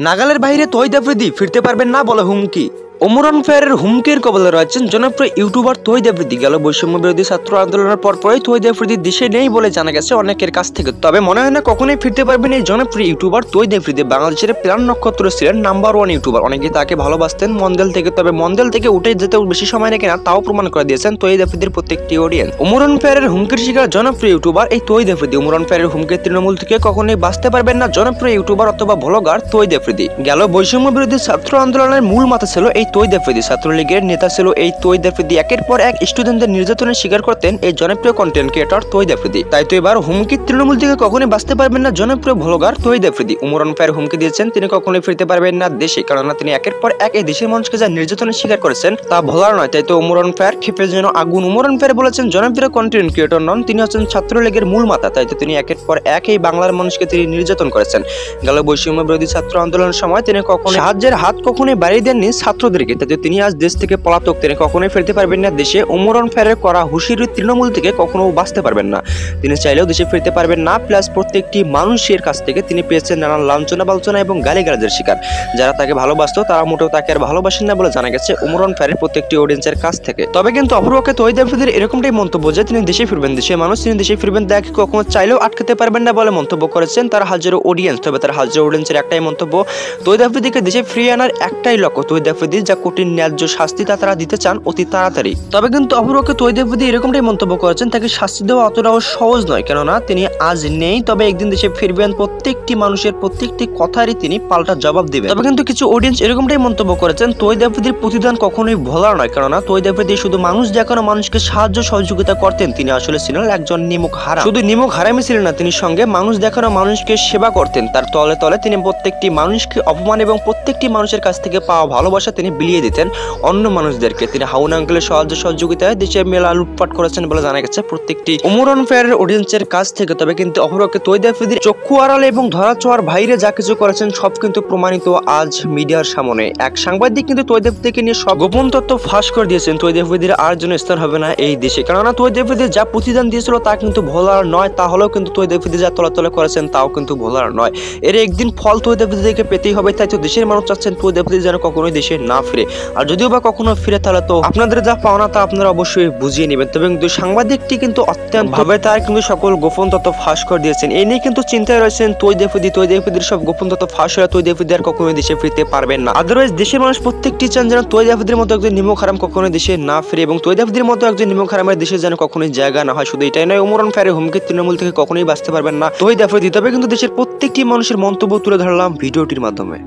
নাগালের বাইরে তহিদ আফ্রিদি ফিরতে পারবেন না বলে হুমকি। ওমরান ফায়ারের হুমকির কবলে রয়েছেন জনপ্রিয় ইউটিউবার তহিদ আফ্রিদি। গেল বৈষম্য বিরোধী ছাত্র আন্দোলনের পরপরই তহিদ আফ্রিদি দেশে নেই বলে জানা গেছে অনেকের কাছ থেকে। তবে মনে হয় না কখনোই ফিরতে পারবেন এই জনপ্রিয় ইউটিউবার তহিদ আফ্রিদি। বাংলাদেশের প্রাণ নক্ষত্র ছিলেন নাম্বার 1 ইউটিউবার। অনেকে তাকে ভালোবাসতেন মন্ডল থেকে, তবে মন্ডল থেকে উঠে যেতেও বেশি সময় নাকি না তাও প্রমাণ করে দিয়েছেন তহিদ আফ্রিদির প্রত্যেকটি অডিয়েন্স। ওমরান ফায়ারের হুমকির শিকার জনপ্রিয় ইউটিউবার এই তহিদ আফ্রিদি। ওমরান ফায়ারের হুমকির তৃণমূল থেকে কখনোই বাঁচতে পারবেন না জনপ্রিয় ইউটিউবার অথবা ভ্লগার তহিদ আফ্রিদি। গেল বৈষম্য বিরোধী ছাত্র আন্দোলনের মূল মাথা ছিল এই তহিদ আফ্রিদি। ছাত্রলীগের নেতা ছিল এই তহিদ আফ্রিদি। একের পর এক স্টুডেন্টদের নির্যাতনের শিকার করতেন এই জনপ্রিয় কন্টেন্ট ক্রিয়েটর তহিদ আফ্রিদি। তাই তো এবার হুমকির তৃণমূল থেকে কখনোই বাঁচতে পারবেন না জনপ্রিয় ভ্লগার তহিদ আফ্রিদি। ওমরান ফায়ার হুমকি দিয়েছেন তিনি কখনোই ফিরতে পারবেন না দেশে, কেননা তিনি একের পর এক এই দেশের মানুষকে যা নির্যাতনের শিকার করেছেন তা ভোলার নয়। তাই তো ওমরান ফায়ার ক্ষেপে যেন আগুন। ওমরান ফায়ার বলেছেন জনপ্রিয় কন্টেন্ট ক্রিয়েটর নন, তিনি হচ্ছেন ছাত্রলীগের মূল মাথা। তাই তো তিনি একের পর এক এই বাংলার মানুষকে তিনি নির্যাতন করেছেন। গেল বৈষম্য বিরোধী ছাত্র আন্দোলনের সময় তিনি কখনো সাহায্যের হাত কখনোই বাড়িয়ে দেননি ছাত্রদেরকে। তাই তো তিনি আজ দেশ থেকে পলাতক, তিনি কখনোই ফিরতে পারবেন না দেশে। ওমরান ফায়ারের করা হুঁশিয়ারি তৃণমূল থেকে কখনো বাঁচতে পারবেন না, তিনি চাইলেও দেশে ফিরতে পারবেন না। প্লাস প্রত্যেকটি মানুষের কাছ থেকে তিনি পেয়েছেন নানান লাঞ্ছনা বাঞ্ছনা এবং গালিগালাজের শিকার। যারা তাকে ভালোবাসতো তারা মোটেও তাকে আর ভালোবাসেন না বলে জানা গেছে ওমরান ফায়ারের প্রত্যেকটি অডিয়েন্সের কাছ থেকে। তবে কিন্তু অপরপক্ষে তহিদ আফ্রিদির এরকমটাই মন্তব্য যে তিনি দেশে ফিরবেন, দেশের মানুষ তিনি দেশে ফিরবেন তাকে কখনো চাইলেও আটকাতে পারবেন না বলে মন্তব্য করেছেন তার হাজারো অডিয়েন্স। তবে তার হাজারো অডিয়েন্সের একটাই মন্তব্য, তহিদ আফ্রিদিকে দেশে ফিরিয়ে আনার একটাই লক্ষ্য। তহিদ আফ্রিদির যা কঠিন ন্যায্য শাস্তি তা তারা দিতে চান অতি তাড়াতাড়ি। তবে কিন্তু অপরপক্ষে তহিদ আফ্রিদি এরকমটাই মন্তব্য করেছেন তাকে শাস্তি দেওয়া অতটাও সহজ নয়, কেননা তিনি আজ নেই, তবে একদিন দেশে ফিরবেন। প্রত্যেকটি মানুষের প্রত্যেকটি কথারই তিনি পাল্টা জবাব দিবেন। তবে কিন্তু কিছু অডিয়েন্স এরকমটাই মন্তব্য করেছেন তহিদ আফ্রিদির প্রতিদান কখনোই ভোলার নয়, কেননা তহিদ আফ্রিদি শুধু মানুষ দেখানো মানুষকে সাহায্য সহযোগিতা করতেন, তিনি আসলে ছিলেন একজন নিমুখ হারাম। শুধু নিমুখ হারামই ছিলেন না, তিনি সঙ্গে মানুষ দেখানো মানুষকে সেবা করতেন। তার তলে তলে তিনি প্রত্যেকটি মানুষকে অপমান এবং প্রত্যেকটি মানুষের কাছ থেকে পাওয়া ভালোবাসা তিনি বিলিয়ে দিতেন অন্য মানুষদেরকে। তিনি হাউন আঙ্কেলের সাহায্য সহযোগিতায় দেশের মেলা লুটপাট করেছেন বলে জানা গেছে প্রত্যেকটি ওমরান ফায়ারের অডিয়েন্সের কাছ থেকে। তবে কিন্তু অপরপক্ষে তহিদ আফ্রিদির চক্ষু আড়ালে এবং ধরা ছোঁয়ার বাইরে যা কিছু করেছেন সব কিন্তু প্রমাণিত আজ মিডিয়ার সামনে। এক সাংবাদিক কিন্তু তহিদ আফ্রিদিকে নিয়ে সব গোপন তথ্য ফাঁস করে দিয়েছেন। তহিদ আফ্রিদির আর জন্য স্থান হবে না এই দেশে, কেননা তহিদ আফ্রিদি যা প্রতিদান দিয়েছিল তা কিন্তু ভোলার নয়। তাহলেও কিন্তু তহিদ আফ্রিদি যা তলাতলে করেছেন তাও কিন্তু ভোলার নয়। এর একদিন ফল তহিদ আফ্রিদিকে পেতেই হবে। তাই তো দেশের মানুষ চাচ্ছেন তহিদ আফ্রিদি যেন কখনোই দেশে না ফিরে। আর যদিও বা কখনো ফিরে তাহলে তো আপনাদের যা পাওনা তা আপনারা অবশ্যই বুঝিয়ে নেবেন। তবে কিন্তু সাংবাদিকটি কিন্তু অত্যন্ত ভাবে তার কিন্তু সকল গোপন তথ্য ফাঁস করে দিয়েছেন। এই নিয়ে কিন্তু চিন্তায় রয়েছেন তহিদ আফ্রিদি। তহিদ আফ্রিদির সব গোপন তথ্য ফাঁস হলে তহিদ আফ্রিদি আর কখনোই দেশে ফিরতে পারবেন না। আদারওয়াইজ দেশের মানুষ প্রত্যেকটি চান যেন তহিদ আফ্রিদির মতো একজন নিমুখ হারাম কখনোই দেশে না ফিরে, এবং তহিদ আফ্রিদির মতো একজন নিমুখ হারামের দেশে যেন কখনোই জায়গা না হয়। শুধু এটাই নয়, ওমরান ফায়ারের হুমকির তৃণমূল থেকে কখনোই বাঁচতে পারবেন না তহিদ আফ্রিদি। তবে কিন্তু দেশের প্রত্যেকটি মানুষের মন্তব্য তুলে ধরলাম ভিডিওটির মাধ্যমে।